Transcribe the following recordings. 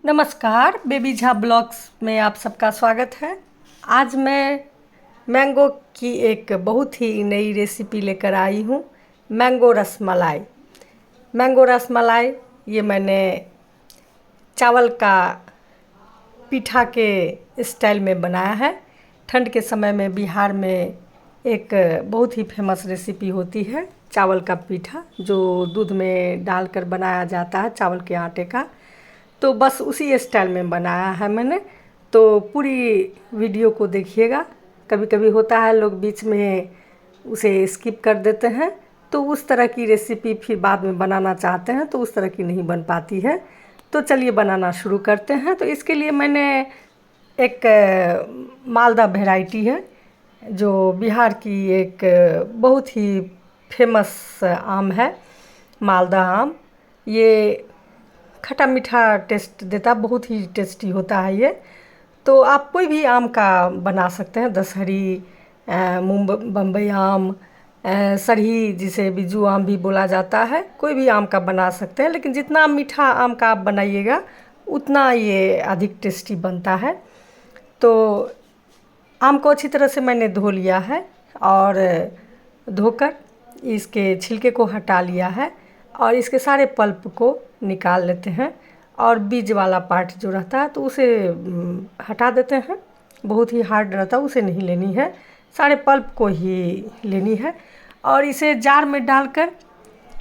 नमस्कार, baby Jha blogs में आप सबका स्वागत है। आज मैं मैंगो की एक बहुत ही नई रेसिपी लेकर आई हूँ, मैंगो रसमलाई। मैंगो रसमलाई ये मैंने चावल का पीठा के स्टाइल में बनाया है। ठंड के समय में बिहार में एक बहुत ही फेमस रेसिपी होती है चावल का पीठा, जो दूध में डालकर बनाया जाता है चावल के आटे का। तो बस उसी स्टाइल में बनाया है मैंने, तो पूरी वीडियो को देखिएगा। कभी कभी होता है लोग बीच में उसे स्किप कर देते हैं, तो उस तरह की रेसिपी फिर बाद में बनाना चाहते हैं तो उस तरह की नहीं बन पाती है। तो चलिए बनाना शुरू करते हैं। तो इसके लिए मैंने एक मालदा वैरायटी है, जो बिहार की एक बहुत ही फेमस आम है, मालदा आम। ये खट्टा मीठा टेस्ट देता, बहुत ही टेस्टी होता है ये। तो आप कोई भी आम का बना सकते हैं, दशहरी, बम्बई आम, सरही जिसे बिज्जू आम भी बोला जाता है, कोई भी आम का बना सकते हैं। लेकिन जितना मीठा आम का आप बनाइएगा उतना ये अधिक टेस्टी बनता है। तो आम को अच्छी तरह से मैंने धो लिया है और धोकर इसके छिलके को हटा लिया है और इसके सारे पल्प को निकाल लेते हैं और बीज वाला पार्ट जो रहता है तो उसे हटा देते हैं। बहुत ही हार्ड रहता है, उसे नहीं लेनी है, सारे पल्प को ही लेनी है। और इसे जार में डालकर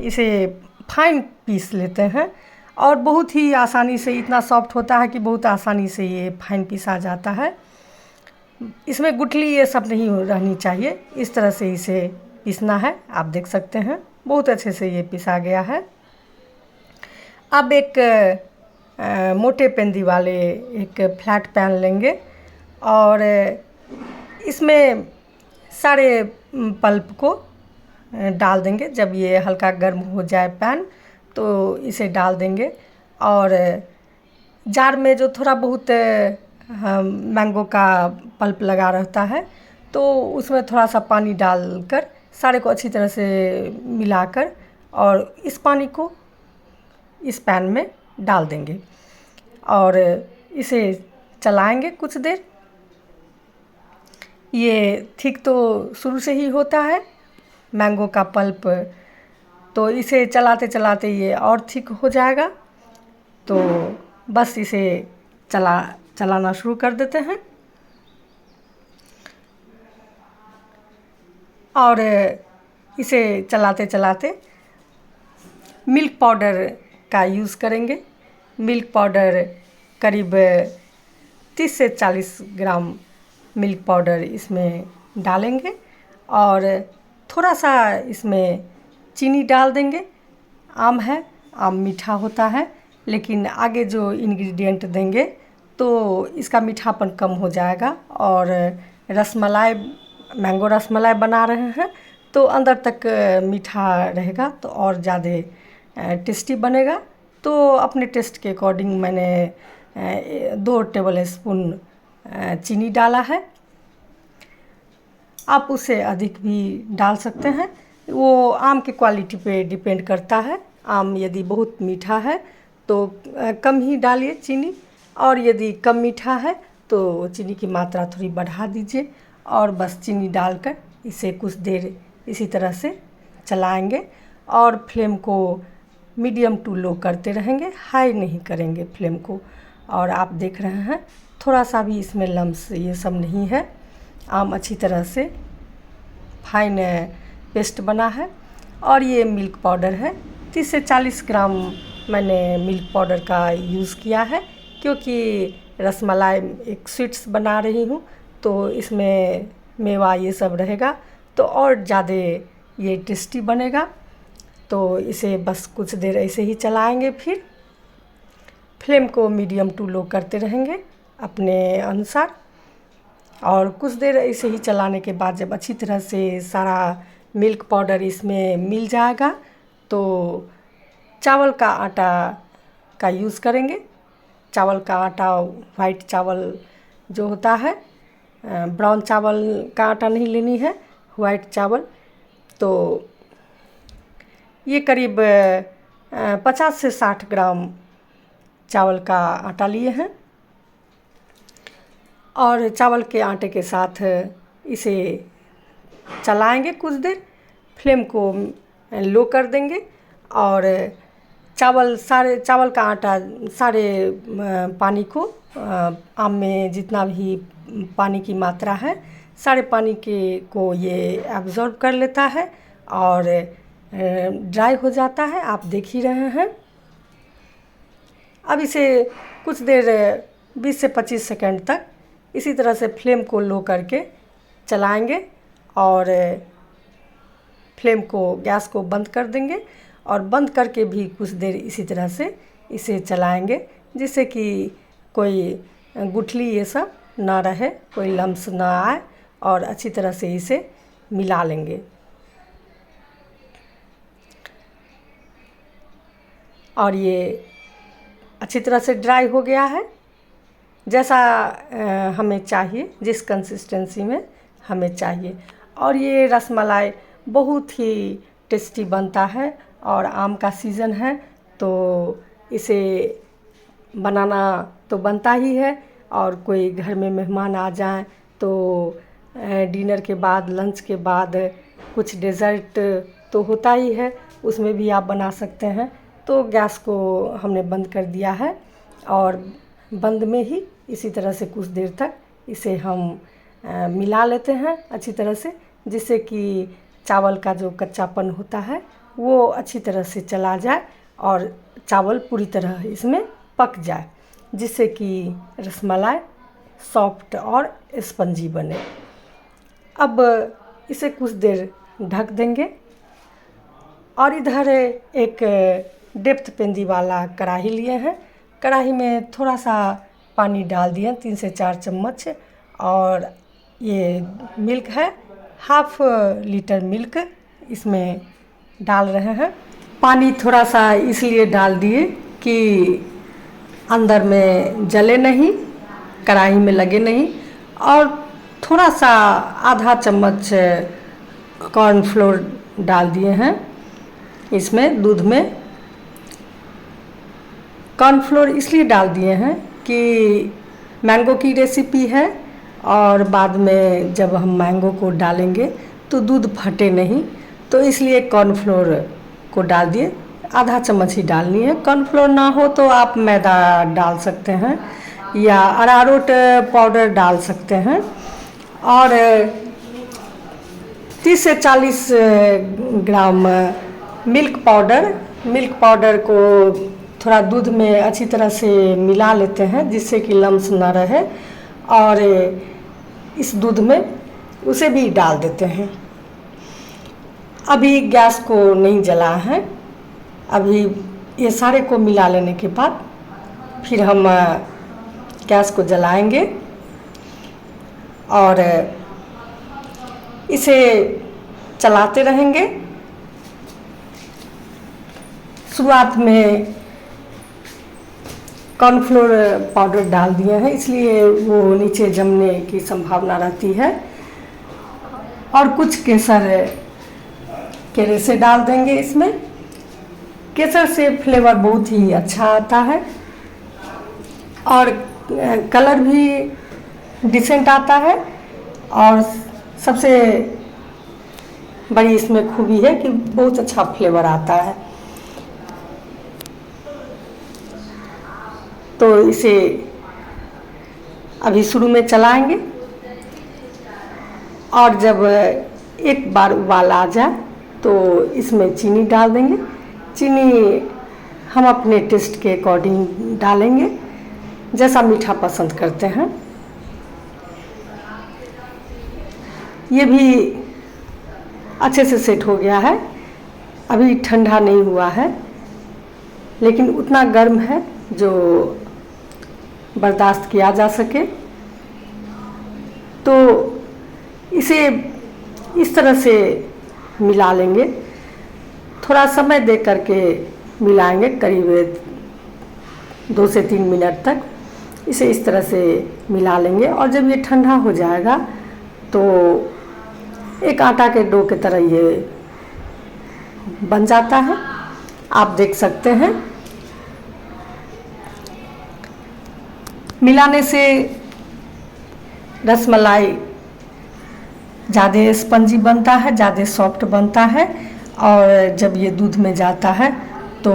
इसे फाइन पीस लेते हैं और बहुत ही आसानी से, इतना सॉफ्ट होता है कि बहुत आसानी से ये फाइन पीसा जाता है। इसमें गुठली ये सब नहीं रहनी चाहिए, इस तरह से इसे पीसना है। आप देख सकते हैं बहुत अच्छे से ये पिसा गया है। अब एक मोटे पेंदी वाले एक फ्लैट पैन लेंगे और इसमें सारे पल्प को डाल देंगे। जब ये हल्का गर्म हो जाए पैन तो इसे डाल देंगे और जार में जो थोड़ा बहुत मैंगो का पल्प लगा रहता है तो उसमें थोड़ा सा पानी डालकर सारे को अच्छी तरह से मिलाकर और इस पानी को इस पैन में डाल देंगे और इसे चलाएंगे कुछ देर। ये ठीक तो शुरू से ही होता है मैंगो का पल्प, तो इसे चलाते चलाते ये और ठीक हो जाएगा। तो बस इसे चलाना शुरू कर देते हैं और इसे चलाते चलाते मिल्क पाउडर का यूज़ करेंगे। मिल्क पाउडर करीब 30 से 40 ग्राम मिल्क पाउडर इसमें डालेंगे और थोड़ा सा इसमें चीनी डाल देंगे। आम है, आम मीठा होता है, लेकिन आगे जो इंग्रेडिएंट देंगे तो इसका मीठापन कम हो जाएगा और रसमलाई, मैंगो रसमलाई बना रहे हैं तो अंदर तक मीठा रहेगा तो और ज़्यादा टेस्टी बनेगा। तो अपने टेस्ट के अकॉर्डिंग मैंने 2 टेबल स्पून चीनी डाला है। आप उसे अधिक भी डाल सकते हैं, वो आम की क्वालिटी पे डिपेंड करता है। आम यदि बहुत मीठा है तो कम ही डालिए चीनी, और यदि कम मीठा है तो चीनी की मात्रा थोड़ी बढ़ा दीजिए और बस चीनी डालकर इसे कुछ देर इसी तरह से चलाएंगे और फ्लेम को मीडियम टू लो करते रहेंगे, हाई नहीं करेंगे फ्लेम को। और आप देख रहे हैं थोड़ा सा भी इसमें लम्स ये सब नहीं है, आम अच्छी तरह से फाइन पेस्ट बना है। और ये मिल्क पाउडर है, 30 से 40 ग्राम मैंने मिल्क पाउडर का यूज़ किया है, क्योंकि रसमलाई एक स्वीट्स बना रही हूँ तो इसमें मेवा ये सब रहेगा तो और ज़्यादा ये टेस्टी बनेगा। तो इसे बस कुछ देर ऐसे ही चलाएंगे, फिर फ्लेम को मीडियम टू लो करते रहेंगे अपने अनुसार। और कुछ देर ऐसे ही चलाने के बाद जब अच्छी तरह से सारा मिल्क पाउडर इसमें मिल जाएगा तो चावल का आटा का यूज़ करेंगे। चावल का आटा वाइट चावल जो होता है, ब्राउन चावल का आटा नहीं लेनी है, वाइट चावल। तो ये करीब 50 से 60 ग्राम चावल का आटा लिए हैं और चावल के आटे के साथ इसे चलाएंगे कुछ देर। फ्लेम को लो कर देंगे और चावल का आटा सारे पानी को आम में जितना भी पानी की मात्रा है सारे पानी को ये एब्जॉर्ब कर लेता है और ड्राई हो जाता है। आप देख ही रहे हैं। अब इसे कुछ देर 20 से 25 सेकंड तक इसी तरह से फ्लेम को लो करके चलाएंगे और फ्लेम को गैस को बंद कर देंगे और बंद करके भी कुछ देर इसी तरह से इसे चलाएंगे, जिससे कि कोई गुठली ये सब ना रहे, कोई लम्स ना आए और अच्छी तरह से इसे मिला लेंगे। और ये अच्छी तरह से ड्राई हो गया है जैसा हमें चाहिए, जिस कंसिस्टेंसी में हमें चाहिए। और ये रसमलाई बहुत ही टेस्टी बनता है और आम का सीज़न है तो इसे बनाना तो बनता ही है। और कोई घर में मेहमान आ जाएं तो डिनर के बाद, लंच के बाद कुछ डेज़र्ट तो होता ही है, उसमें भी आप बना सकते हैं। तो गैस को हमने बंद कर दिया है और बंद में ही इसी तरह से कुछ देर तक इसे हम मिला लेते हैं अच्छी तरह से, जिससे कि चावल का जो कच्चापन होता है वो अच्छी तरह से चला जाए और चावल पूरी तरह इसमें पक जाए, जिससे कि रसमलाई सॉफ्ट और स्पंजी बने। अब इसे कुछ देर ढक देंगे और इधर एक डेप्थ पेंदी वाला कढ़ाई लिए हैं। कढ़ाई में थोड़ा सा पानी डाल दिए 3 से 4 चम्मच और ये मिल्क है, हाफ लीटर मिल्क इसमें डाल रहे हैं। पानी थोड़ा सा इसलिए डाल दिए कि अंदर में जले नहीं, कढ़ाई में लगे नहीं। और थोड़ा सा आधा चम्मच कॉर्नफ्लोर डाल दिए हैं इसमें, दूध में। कॉर्नफ्लोर इसलिए डाल दिए हैं कि मैंगो की रेसिपी है और बाद में जब हम मैंगो को डालेंगे तो दूध फटे नहीं, तो इसलिए कॉर्नफ्लोर को डाल दिए। आधा चम्मच ही डालनी है। कॉर्नफ्लोर ना हो तो आप मैदा डाल सकते हैं या अरारोट पाउडर डाल सकते हैं। और 30 से 40 ग्राम मिल्क पाउडर को थोड़ा दूध में अच्छी तरह से मिला लेते हैं, जिससे कि लम्स ना रहे। और इस दूध में उसे भी डाल देते हैं। अभी गैस को नहीं जला है। अभी ये सारे को मिला लेने के बाद फिर हम गैस को जलाएंगे और इसे चलाते रहेंगे। शुरुआत में कॉर्नफ्लोर पाउडर डाल दिए हैं, इसलिए वो नीचे जमने की संभावना रहती है। और कुछ केसर केले से डाल देंगे इसमें। केसर से फ्लेवर बहुत ही अच्छा आता है और कलर भी डिसेंट आता है। और सबसे बड़ी इसमें खूबी है कि बहुत अच्छा फ्लेवर आता है। तो इसे अभी शुरू में चलाएंगे और जब एक बार उबाल आ जाए तो इसमें चीनी डाल देंगे। चीनी हम अपने टेस्ट के अकॉर्डिंग डालेंगे, जैसा मीठा पसंद करते हैं। ये भी अच्छे से सेट हो गया है। अभी ठंडा नहीं हुआ है, लेकिन उतना गर्म है जो बर्दाश्त किया जा सके। तो इसे इस तरह से मिला लेंगे। थोड़ा समय दे करके मिलाएंगे, करीब 2 से 3 मिनट तक इसे इस तरह से मिला लेंगे। और जब ये ठंडा हो जाएगा तो एक आटा के डो की तरह ये बन जाता है। आप देख सकते हैं मिलाने से रसमलाई ज़्यादा स्पंजी बनता है, ज़्यादा सॉफ्ट बनता है और जब ये दूध में जाता है तो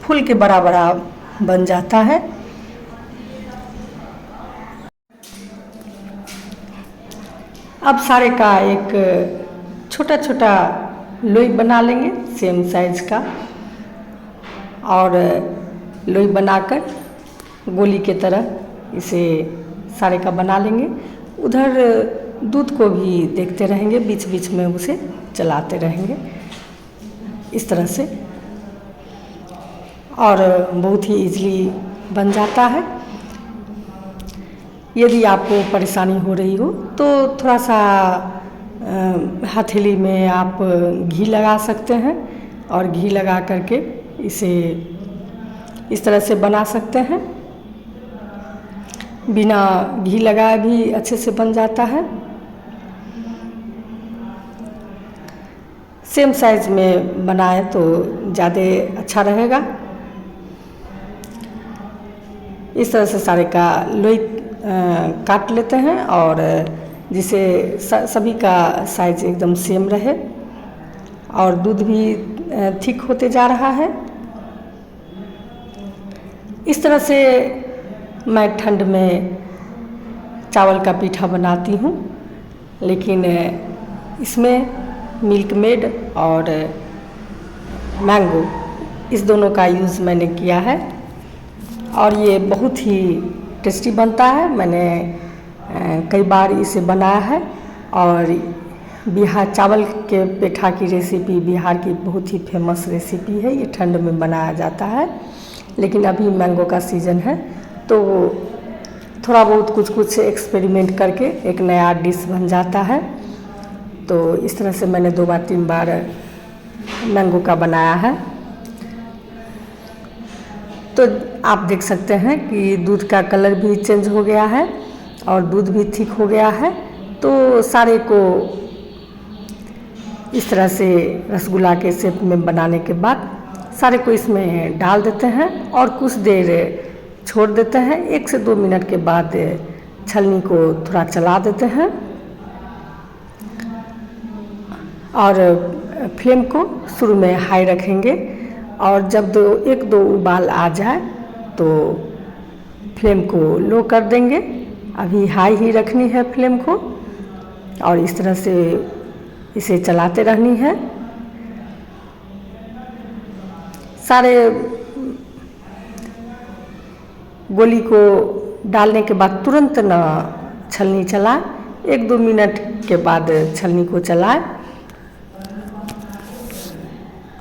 फूल के बड़ा बड़ा बन जाता है। अब सारे का एक छोटा छोटा लोई बना लेंगे सेम साइज का, और लोई बनाकर गोली के तरह इसे सारे का बना लेंगे। उधर दूध को भी देखते रहेंगे, बीच बीच में उसे चलाते रहेंगे इस तरह से, और बहुत ही इजीली बन जाता है। यदि आपको परेशानी हो रही हो तो थोड़ा सा हथेली में आप घी लगा सकते हैं और घी लगा करके इसे इस तरह से बना सकते हैं। बिना घी लगाए भी अच्छे से बन जाता है। सेम साइज में बनाए तो ज़्यादा अच्छा रहेगा। इस तरह से सारे का लोई काट लेते हैं और जिसे सभी का साइज एकदम सेम रहे, और दूध भी थिक होते जा रहा है। इस तरह से मैं ठंड में चावल का पीठा बनाती हूँ, लेकिन इसमें मिल्क मेड और मैंगो इस दोनों का यूज़ मैंने किया है और ये बहुत ही टेस्टी बनता है। मैंने कई बार इसे बनाया है और बिहार चावल के पेठा की रेसिपी बिहार की बहुत ही फेमस रेसिपी है। ये ठंड में बनाया जाता है, लेकिन अभी मैंगो का सीज़न है तो थोड़ा बहुत कुछ एक्सपेरिमेंट करके एक नया डिश बन जाता है। तो इस तरह से मैंने 2 बार 3 बार मैंगो का बनाया है। तो आप देख सकते हैं कि दूध का कलर भी चेंज हो गया है और दूध भी थिक हो गया है। तो सारे को इस तरह से रसगुल्ला के शेप में बनाने के बाद सारे को इसमें डाल देते हैं और कुछ देर छोड़ देते हैं। 1 से 2 मिनट के बाद छलनी को थोड़ा चला देते हैं और फ्लेम को शुरू में हाई रखेंगे, और जब 1-2 उबाल आ जाए तो फ्लेम को लो कर देंगे। अभी हाई ही रखनी है फ्लेम को और इस तरह से इसे चलाते रहनी है। सारे गोली को डालने के बाद तुरंत ना छलनी चलाएं, 1-2 मिनट के बाद छलनी को चलाएं।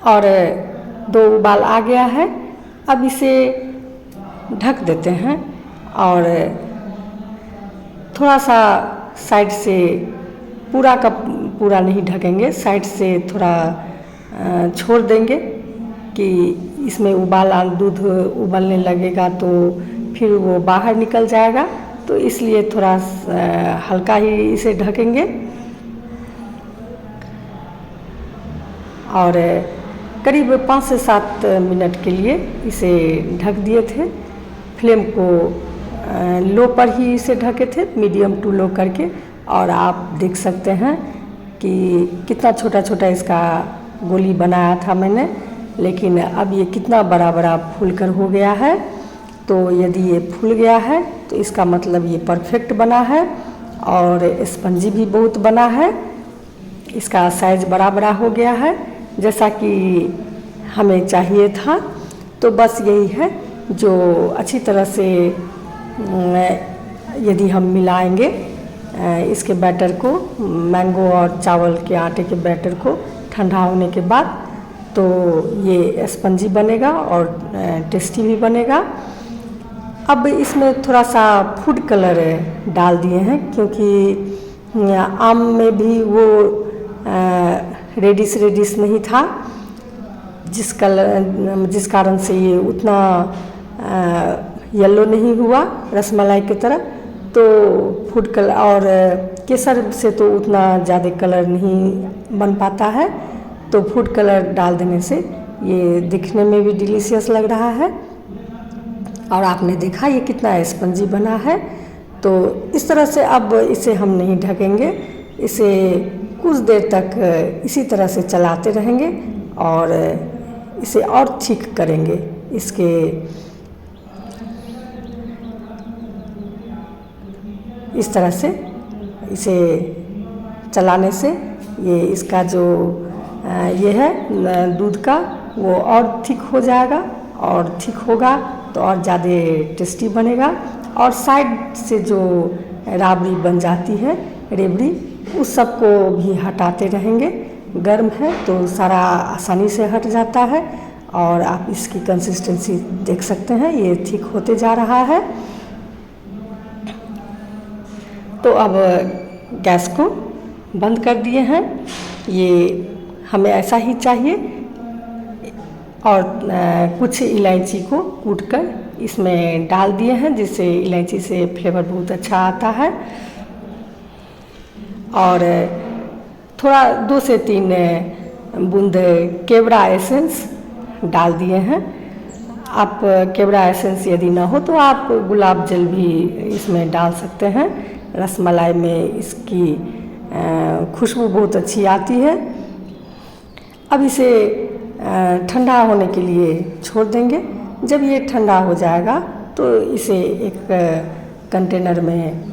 और 2 उबाल आ गया है। अब इसे ढक देते हैं और थोड़ा सा साइड से पूरा का पूरा नहीं ढकेंगे, साइड से थोड़ा छोड़ देंगे कि इसमें दूध उबलने लगेगा तो फिर वो बाहर निकल जाएगा। तो इसलिए थोड़ा हल्का ही इसे ढकेंगे और करीब 5 से 7 मिनट के लिए इसे ढक दिए थे। फ्लेम को लो पर ही इसे ढके थे, मीडियम टू लो करके। और आप देख सकते हैं कि कितना छोटा छोटा इसका गोली बनाया था मैंने, लेकिन अब ये कितना बड़ा बड़ा फूल कर हो गया है। तो यदि ये फूल गया है तो इसका मतलब ये परफेक्ट बना है और स्पंजी भी बहुत बना है। इसका साइज बड़ा बड़ा हो गया है जैसा कि हमें चाहिए था। तो बस यही है, जो अच्छी तरह से यदि हम मिलाएंगे इसके बैटर को, मैंगो और चावल के आटे के बैटर को ठंडा होने के बाद, तो ये स्पंजी बनेगा और टेस्टी भी बनेगा। अब इसमें थोड़ा सा फूड कलर डाल दिए हैं क्योंकि आम में भी वो रेडिश नहीं था, जिस कारण से ये उतना येलो नहीं हुआ रसमलाई की तरह। तो फूड कलर और केसर से तो उतना ज़्यादा कलर नहीं बन पाता है, तो फूड कलर डाल देने से ये दिखने में भी डिलीशियस लग रहा है और आपने देखा ये कितना स्पंजी बना है। तो इस तरह से अब इसे हम नहीं ढकेंगे, इसे कुछ देर तक इसी तरह से चलाते रहेंगे और इसे और थिक करेंगे। इसके इस तरह से इसे चलाने से ये इसका जो ये है दूध का वो और थिक हो जाएगा, और थिक होगा तो और ज़्यादा टेस्टी बनेगा। और साइड से जो राबड़ी बन जाती है, रेबड़ी, उस सब को भी हटाते रहेंगे। गर्म है तो सारा आसानी से हट जाता है। और आप इसकी कंसिस्टेंसी देख सकते हैं, ये थिक होते जा रहा है। तो अब गैस को बंद कर दिए हैं, ये हमें ऐसा ही चाहिए। और कुछ इलायची को कूटकर इसमें डाल दिए हैं, जिससे इलायची से फ्लेवर बहुत अच्छा आता है। और थोड़ा 2 से 3 बूंद केवड़ा एसेंस डाल दिए हैं। आप केवड़ा एसेंस यदि ना हो तो आप गुलाब जल भी इसमें डाल सकते हैं। रसमलाई में इसकी खुशबू बहुत अच्छी आती है। अब इसे ठंडा होने के लिए छोड़ देंगे। जब ये ठंडा हो जाएगा तो इसे एक कंटेनर में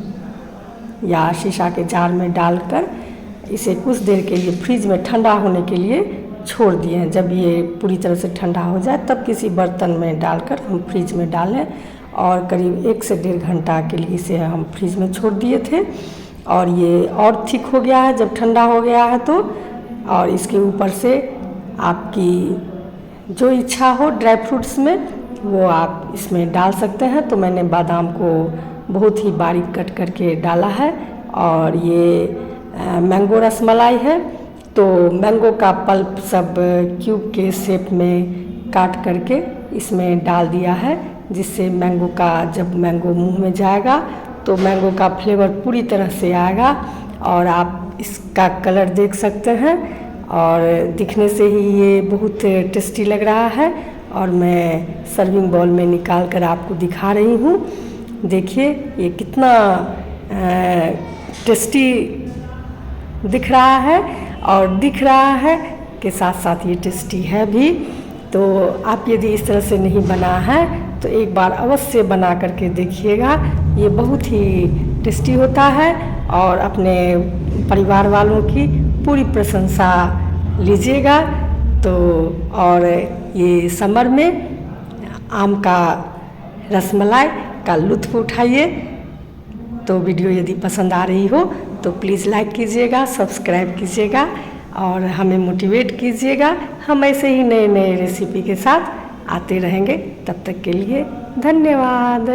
या शीशा के जार में डालकर इसे कुछ देर के लिए फ्रिज में ठंडा होने के लिए छोड़ दिए हैं। जब ये पूरी तरह से ठंडा हो जाए तब किसी बर्तन में डालकर हम फ्रिज में डालें। और करीब 1 से 1.5 घंटा के लिए इसे हम फ्रिज में छोड़ दिए थे, और ये और थिक हो गया है जब ठंडा हो गया है तो। और इसके ऊपर से आपकी जो इच्छा हो ड्राई फ्रूट्स में वो आप इसमें डाल सकते हैं। तो मैंने बादाम को बहुत ही बारीक कट करके डाला है। और ये मैंगो रसमलाई है, तो मैंगो का पल्प सब क्यूब के शेप में काट करके इसमें डाल दिया है, जिससे मैंगो का जब मैंगो मुंह में जाएगा तो मैंगो का फ्लेवर पूरी तरह से आएगा। और आप इसका कलर देख सकते हैं, और दिखने से ही ये बहुत टेस्टी लग रहा है। और मैं सर्विंग बाउल में निकाल कर आपको दिखा रही हूँ। देखिए ये कितना टेस्टी दिख रहा है, और दिख रहा है के साथ साथ ये टेस्टी है भी। तो आप यदि इस तरह से नहीं बना है तो एक बार अवश्य बना करके देखिएगा, ये बहुत ही टेस्टी होता है। और अपने परिवार वालों की पूरी प्रशंसा लीजिएगा। तो और ये समर में आम का रसमलाई का लुत्फ़ उठाइए। तो वीडियो यदि पसंद आ रही हो तो प्लीज़ लाइक कीजिएगा, सब्सक्राइब कीजिएगा और हमें मोटिवेट कीजिएगा। हम ऐसे ही नए नए रेसिपी के साथ आते रहेंगे। तब तक के लिए धन्यवाद।